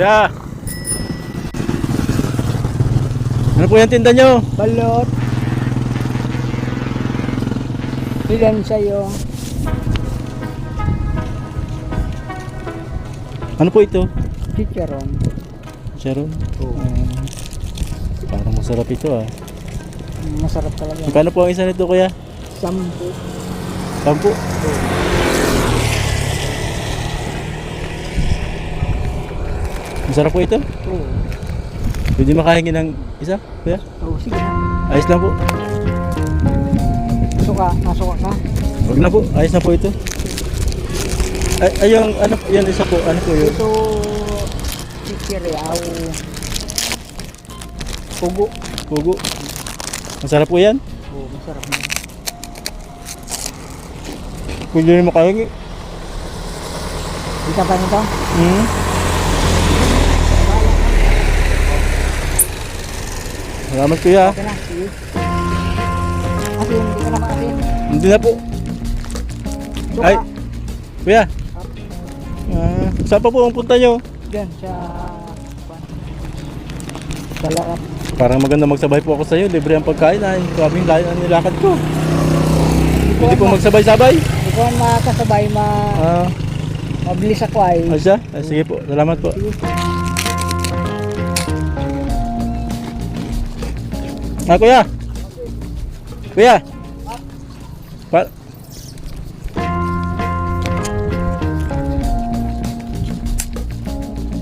Kuya! Ano po yung tinda nyo? Balot. Ilan sa'yo? Ano po ito? Chicharon. Sharon? Oo. Parang masarap ito ah. Masarap talaga. Magkano po ang isa nito kuya? 10. 10. Masarap po ito? Oo. Pwede makahingi ng isa kuya? Oo, sige na. Ayos lang po. Suka, nasuka ka. Huwag na po, ayos na po ito. Ay yung ano, yan isa po, ano po yun? Ito, chichiriaw. Pugo. Pugo. Masarap po yan. Oo, masarap na. Pwede rin makahingi. Di ka pa nito? Salamat kuya. Okay na, sige. Asin, hindi ka na maasin. Hindi na po. Suka. Ay, kuya. Saan pa po ang punta nyo? Diyan, sa lahat. Parang maganda magsabay po ako sa iyo. Libre ang pagkain. Ay, kaming layo ang nilakad ko. Hindi po magsabay-sabay. Hindi ko makakasabay, mabilis ako ay. Asya? Ay, sige po. Salamat po. Sige. Kuya. Kuya.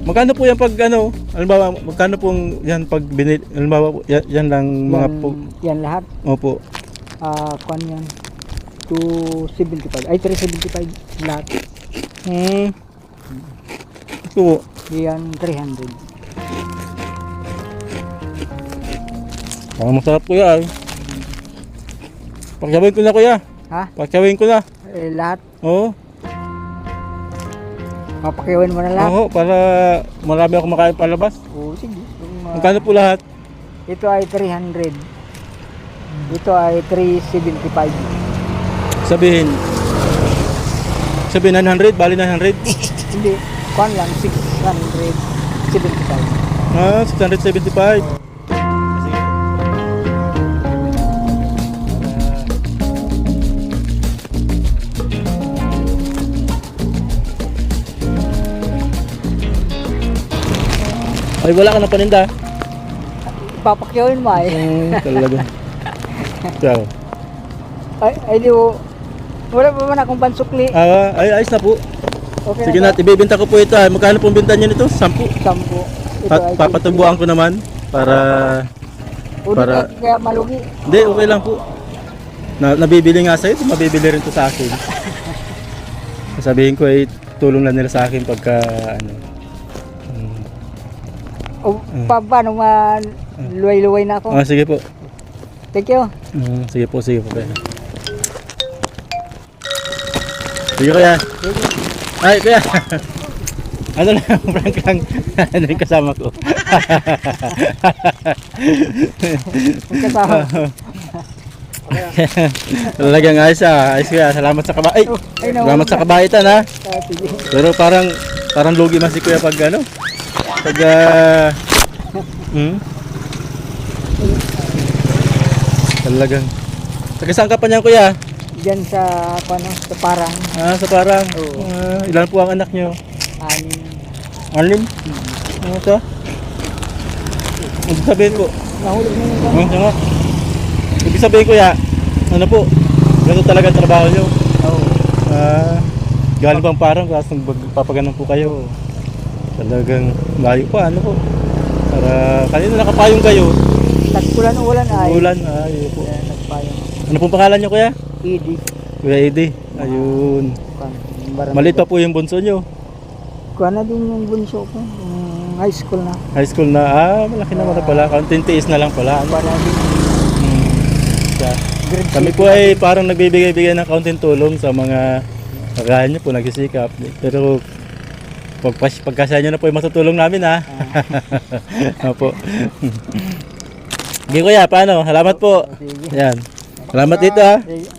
Magkano po yan pag ano? Halimbawa, magkano pong yan pag binili? Halimbawa, yan lang mga Yan, po. yan lahat. Opo. Kwan yan. 275. Ay, 375 lahat. Ito po. Yan, 300. Parang masarap kuya ay. Pakyawin ko na kuya. Ha? Pakyawin ko na. Lahat. Oo. Papakiwan mo na lahat. Oo, para marami ako makain palabas. Oo, sige. Magkano po lahat? Ito ay 300. Ito ay 375. Sabihin 900, bali 900. Hindi. Kwan lang, 675. 675. Ay, wala ka na paninda. Papakiwan mo ay. Talaga. Ciao. Ay, di mo. Wala pa man akong pansukli. Ay, ayos na po. Okay Sige na. na, ibibenta ko po ito. Magkano pong binta niyo nito? 10. 10. Ito ay Papatubuan ko naman para para kaya malugi. Hindi, okay lang po. Nabibili nga sa'yo, mabibili rin to sa akin. Sabihin ko ay tulong lang nila sa akin pagka ano. O paano luway-luway na ako. Sige po. Thank you. Sige po kaya. Sige kuya. Ay kuya. Ano lang, prank lang. Ano yung kasama ko. Kasama. Talagang ayos ayos kuya. Salamat sa kabay. Salamat sa kabaitan ha. Sige. Pero parang lugi man si kuya pag ano. Pag talagang. Taga saan ka pa niyan kuya? Diyan sa sa parang. Sa parang. Oo. Ilan po ang anak nyo? 6. Arlene? Ano ito? Ibig sabihin po. Nahulog mo yun. Nga. Ibig sabihin kuya, ano po? Ganito talaga ang trabaho nyo? Oo. Galing bang parang kasi magpapaganon po kayo? Talagang layo pa, ano po? Para kanina nakapayong kayo. Tagpulan-ulan ay. Ulan, ayun po. Nagpayong. Ano pong pangalan nyo kuya? Idi. Kuya Eddie. Ayun. Barangay. Maliit pa po yung bunso nyo. Kuha na din yung bunso ko. High school na. High school na. Malaki naman na pala. Kaunting tiis na lang pala. Kuha na din. Grade Kami six po na ay din. parang nagbibigay-bigay ng kaunting tulong sa mga kagaya nyo po, nagsisikap. Pero pagkasya nyo na po yung matutulong namin ha. Opo. Sige kuya, paano? Salamat po. Sige. Yan. Salamat dito ha.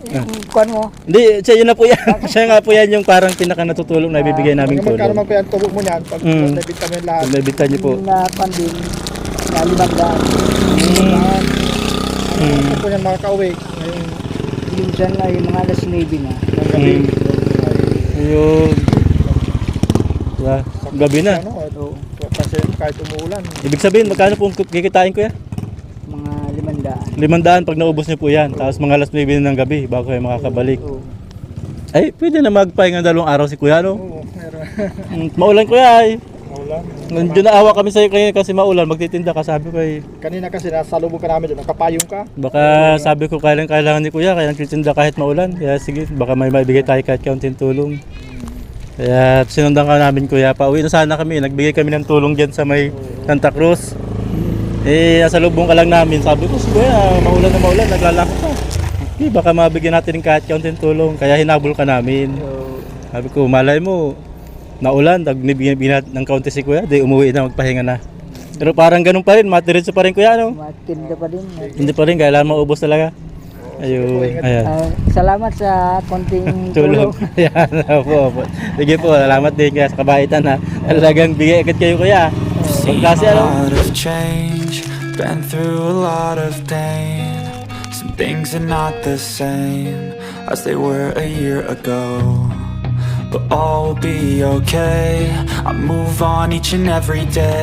Yung kuwan mo. Hindi, siya yun na po yan. Siya nga po yan yung parang pinaka natutulong na ibibigay namin Magkano tulong. naman po yan, tubo mo niyan, pag nabita mo yung lahat. Kung nabita niyo po. Yung na pandin, na 500. Ano po yan mga kauwi, ngayon, Minsan ay mga alas 9 na. ng gabi. Ayun. Diba? Gabi na. Ano, kasi kahit umuulan. Ibig sabihin, magkano po kikitain ko yan? Mga 500 500. pag naubos niyo po yan. Tapos mga alas 9 ng gabi bago kayo makakabalik. Oo. Ay, pwede na magpahinga 2 araw si Kuya, no? Oo, meron. Maulan Kuya ay. Maulan. Nandiyo na awa kami sa'yo kayo kasi maulan. Magtitinda ka, sabi ko ay. Kanina kasi nasa lubog ka namin doon, nakapayong ka. Baka sabi ko kailangan ni Kuya, kaya nagtitinda kahit maulan. Kaya sige, baka may maibigay tayo kahit kaunting tulong. Kaya sinundan ka namin Kuya, pauwi na sana kami. Nagbigay kami ng tulong dyan sa may Santa Cruz. Eh, nasa lubong ka lang namin. Sabi ko, Kuya, maulan na maulan, naglalako ka. Eh, baka mabigyan natin ng kahit kaunting tulong. Kaya hinabol ka namin. So, Sabi ko, malay mo, naulan, nagbigyan ng kaunti si Kuya, di umuwi na, magpahinga na. Pero parang ganun pa rin, matiritso pa rin Kuya, no? matinda pa din. Hindi pa rin, kailangan maubos talaga. Ayun, ayan. Salamat sa konting Tulong. tulong. Ayan, opo. Sige po, salamat din kaya sa kabaitan ha. Talagang bigay agad kayo Kuya. Huwag kasi A ano. lot of change, been through a lot of pain. Some things are not the same as they were a year ago. But all will be okay. I move on each and every day.